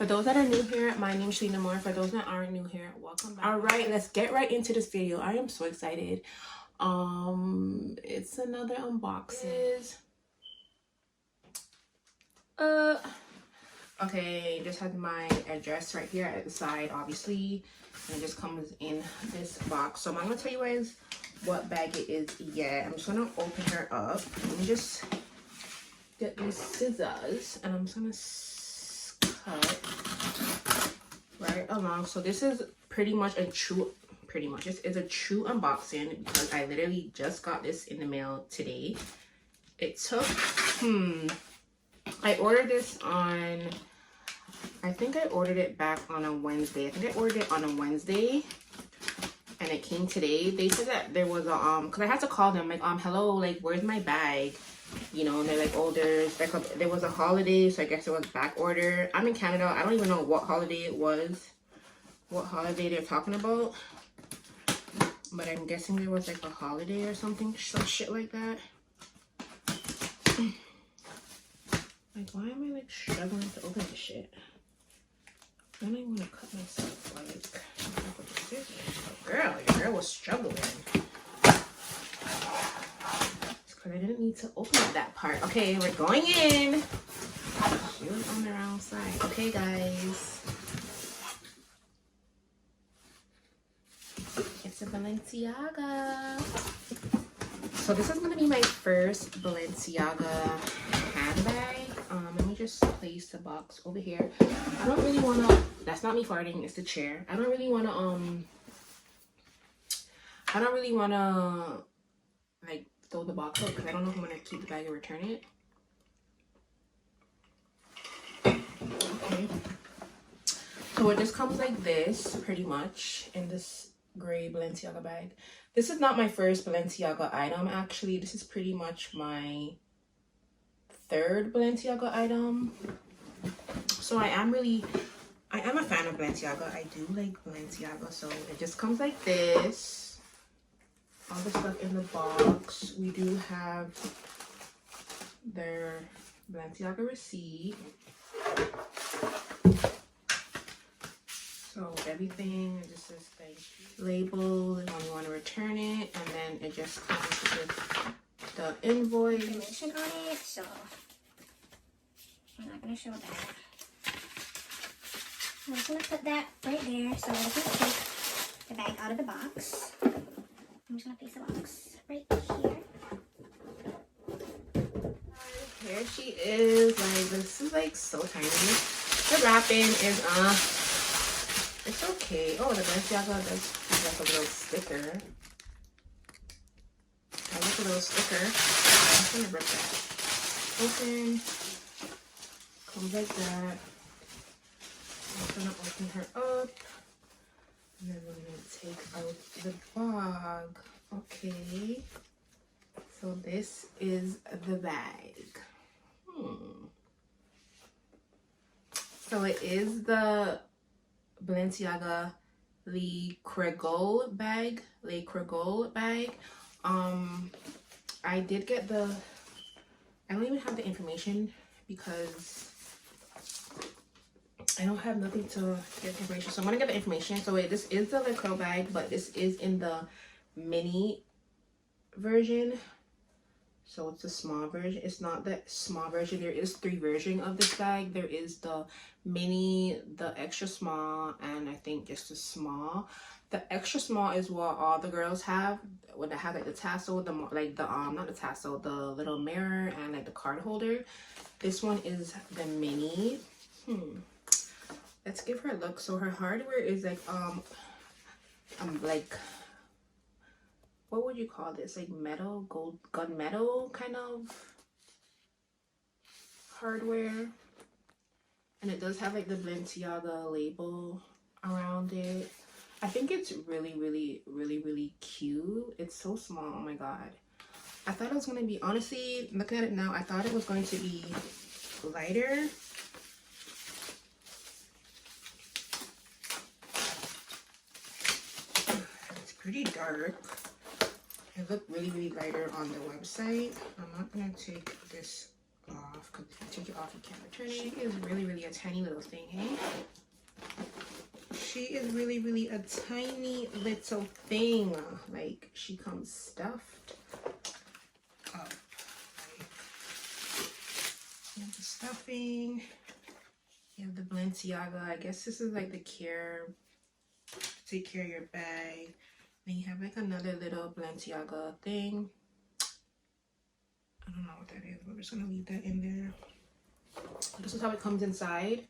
For those that are new here, my name is Shalina Moore. For those that aren't new here, welcome back. All right, let's get right into this video. I am so excited. It's another unboxing. Okay, this has my address right here at the side, obviously, and it just comes in this box. So I'm not gonna tell you guys what bag it is yet. I'm just gonna open her up. Let me just get these scissors, and I'm just gonna cut right along. So this is pretty much a true unboxing because I literally just got this in the mail today. It took I ordered this on, I think I ordered it back on a Wednesday. I think I ordered it on a Wednesday and it came today. They said that there was a because I had to call them like hello, like where's my bag, you know, and they're like, oh, there was a holiday, so I guess it was back order. I'm in Canada. I don't even know what holiday it was, what holiday they're talking about, but I'm guessing there was like a holiday or something, some shit like that. Like, why am I like struggling to open this shit? I don't even want to cut myself like with the scissors. Girl, your girl was struggling. It's because I didn't need to open that part. Okay, we're going in. She was on the wrong side. Okay, guys. It's a Balenciaga. So this is gonna be my first Balenciaga handbag. Let me just place the box over here. I don't really want to, that's not me farting, it's the chair. I don't really want to like throw the box out because I don't know if I'm gonna keep the bag or return it. Okay, so it just comes like this pretty much in this gray Balenciaga bag. This is not my first Balenciaga item, actually. This is pretty much my third Balenciaga item. So I am a fan of Balenciaga. I do like Balenciaga. So it just comes like this. All the stuff in the box. We do have their Balenciaga receipt. So everything, it just says thank you. Label when you want to return it, and then it just comes with the invoice. Information on it, so I'm not gonna show that. I'm just gonna put that right there so I can take the bag out of the box. I'm just gonna place the box right here. Here she is. Like, this is like so tiny. The wrapping is it's okay. Oh, the Balenciaga does have like a little sticker. I like a little sticker. I'm gonna rip that open. Comes like that. I'm gonna open her up. And then we're gonna take out the bag. Okay. So this is the bag. So it is the Balenciaga Le Cagole Bag. Le Cagole Bag. I did get I don't even have the information because I don't have nothing to get information. So I'm gonna get the information. So wait, this is the Le Cagole bag, but this is in the mini version. So it's a small version. It's not the small version. There is 3 versions of this bag. There is the mini, the extra small, and I think just the small. The extra small is what all the girls have. When they have like the tassel, not the tassel, the little mirror and like the card holder. This one is the mini. Let's give her a look. So her hardware is like like, what would you call this? Like metal, gold, gunmetal kind of hardware. And it does have like the Balenciaga label around it. I think it's really, really, really, really cute. It's so small. Oh my god. I thought it was going to be, honestly, looking at it now, I thought it was going to be lighter. It's pretty dark. It looked really, really lighter on the website. I'm not going to take this off, because if you take it off, you can't return it. She is really a tiny little thing, hey? She is really a tiny little thing. Like, she comes stuffed up. You have the stuffing. You have the Balenciaga. I guess this is like the care, take care of your bag. Then you have like another little Balenciaga thing. I don't know what that is, but we're just gonna leave that in there. This is how it comes inside.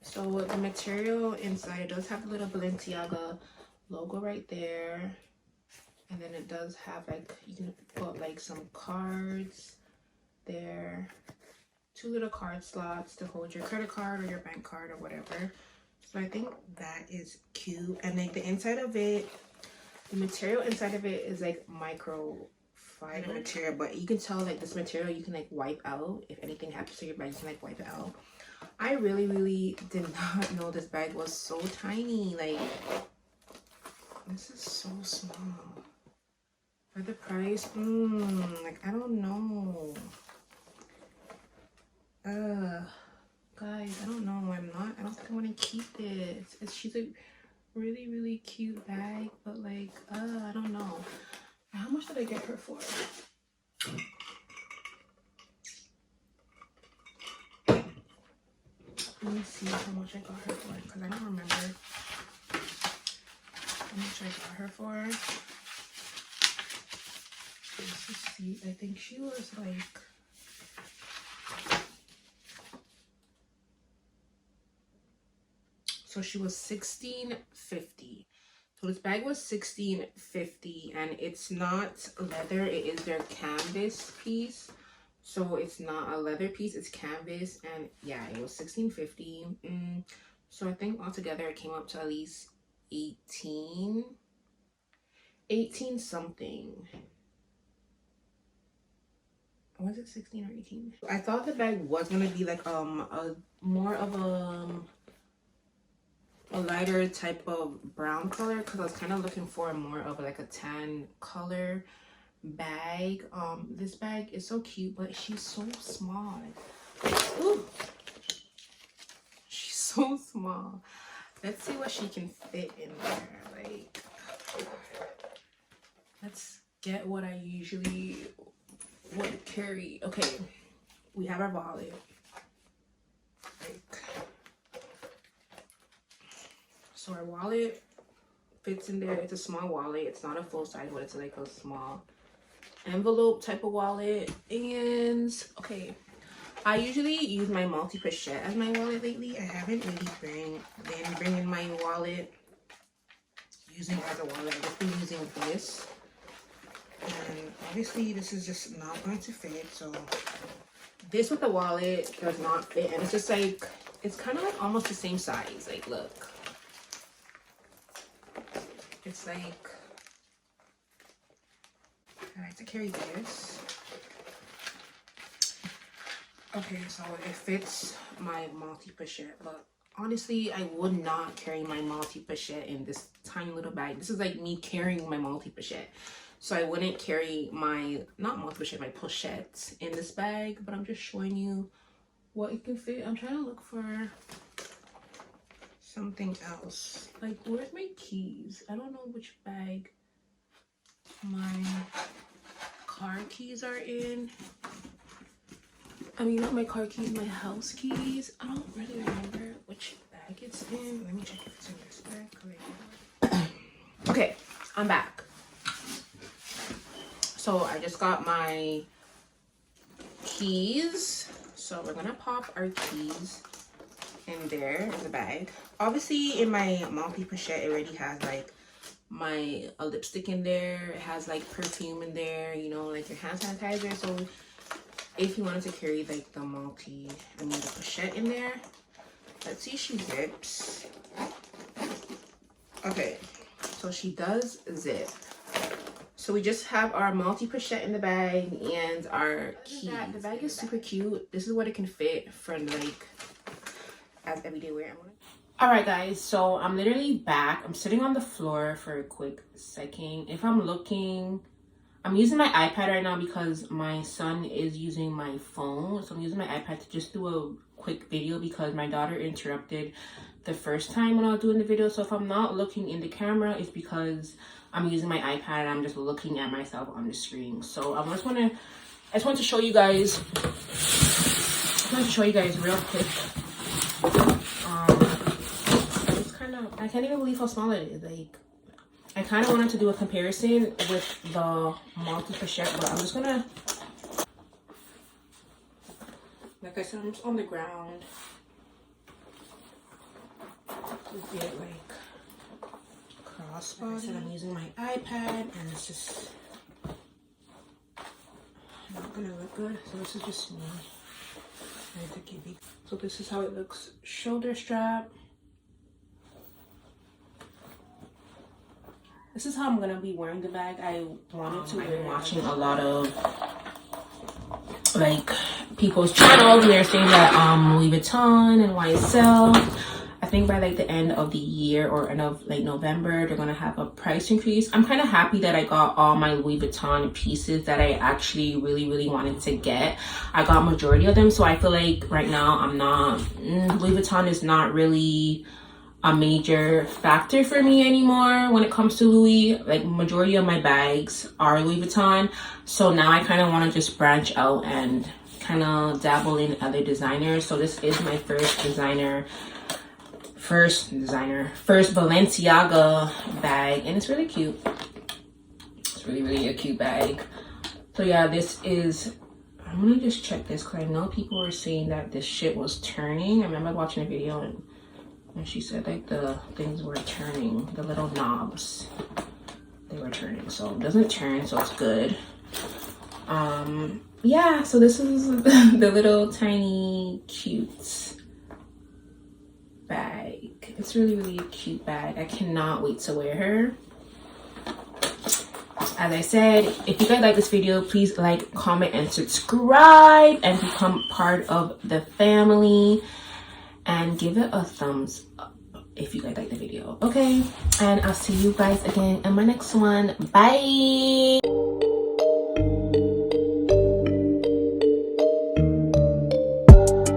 So the material inside, it does have the little Balenciaga logo right there. And then it does have like, you can put like some cards there. 2 little card slots to hold your credit card or your bank card or whatever. So I think that is cute. And like the inside of it, the material inside of it is like microfiber material, but you can tell like this material you can like wipe out. If anything happens to your bag, you can like wipe it out. I really did not know this bag was so tiny. Like, this is so small for the price. Like, I don't know. Guys, I don't know. I don't think I want to keep this. She's a really cute bag, but like, I don't know. How much did I get her for? Let me see how much I got her for, because I don't remember how much I got her for. Let's just see. I think she was like, so she was $16.50. So this bag was $16.50, and it's not leather. It is their canvas piece. So it's not a leather piece, it's canvas, and yeah, it was $16.50. So I think altogether it came up to at least 18 something. Was it 16 or 18? I thought the bag was gonna be like a more of a lighter type of brown color, because I was kind of looking for more of like a tan color bag. This bag is so cute, but she's so small. Ooh. She's so small. Let's see what she can fit in there. Like, let's get what I usually would carry. Okay, we have our wallet. Like, so our wallet fits in there. It's a small wallet. It's not a full size, but it's like a small envelope type of wallet. And okay, I usually use my multi-pochette as my wallet lately. I haven't really been bringing my wallet, using as a wallet. I've just been using this, and obviously this is just not going to fit. So this with the wallet does not fit, and it's just like, it's kind of like almost the same size. Like, look, it's like, I like to carry this. Okay, so it fits my multi-pochette, but honestly, I would not carry my multi-pochette in this tiny little bag. This is like me carrying my multi-pochette. So I wouldn't carry my, not multi-pochette, my pochette in this bag, but I'm just showing you what it can fit. I'm trying to look for something else. Like, where's my keys? I don't know which bag my car keys are in. I mean, not my car keys, my house keys. I don't really remember which bag it's in. Let me check if it's in this bag. Okay, I'm back. So I just got my keys. So we're gonna pop our keys in there in the bag. Obviously, in my multi-pochette, it already has like a lipstick in there. It has like perfume in there, you know, like your hand sanitizer. So if you wanted to carry like the pochette in there, let's see, she zips. Okay, so she does zip. So we just have our multi-pochette in the bag and our keys. The bag is super cute. This is what it can fit for like as everyday wear. All right, guys, so I'm literally back. I'm sitting on the floor for a quick second. If I'm looking, I'm using my iPad right now because my son is using my phone. So I'm using my iPad to just do a quick video because my daughter interrupted the first time when I was doing the video. So if I'm not looking in the camera, it's because I'm using my iPad and I'm just looking at myself on the screen. So I just want to show you guys. I want to show you guys real quick. It's kind of, I can't even believe how small it is. Like, I kind of wanted to do a comparison with the multi-pochette, but I'm just gonna, like I said, I'm just on the ground. Just get like crossbody. Like I said, I'm using my iPad, and it's just not gonna look good. So this is just me. So this is how it looks. Shoulder strap. This is how I'm gonna be wearing the bag. I wanted to. I've been watching a lot of like people's channels, and they're saying that Louis Vuitton and YSL, I think by like the end of the year or end of like November, they're gonna have a price increase. I'm kind of happy that I got all my Louis Vuitton pieces that I actually really wanted to get. I got majority of them, so I feel like right now I'm not Louis Vuitton is not really a major factor for me anymore when it comes to Louis. Like majority of my bags are Louis Vuitton, so now I kind of want to just branch out and kind of dabble in other designers. So this is my first Balenciaga bag, and it's really cute. It's really a cute bag. So yeah, this is, I'm gonna just check this because I know people were saying that this shit was turning. I remember watching a video and she said like the things were turning, the little knobs, they were turning. So it doesn't turn, so it's good. Yeah, so this is the little tiny cute bag. It's really a cute bag. I cannot wait to wear her. As I said, if you guys like this video, please like, comment, and subscribe and become part of the family, and give it a thumbs up if you guys like the video. Okay, and I'll see you guys again in my next one. Bye.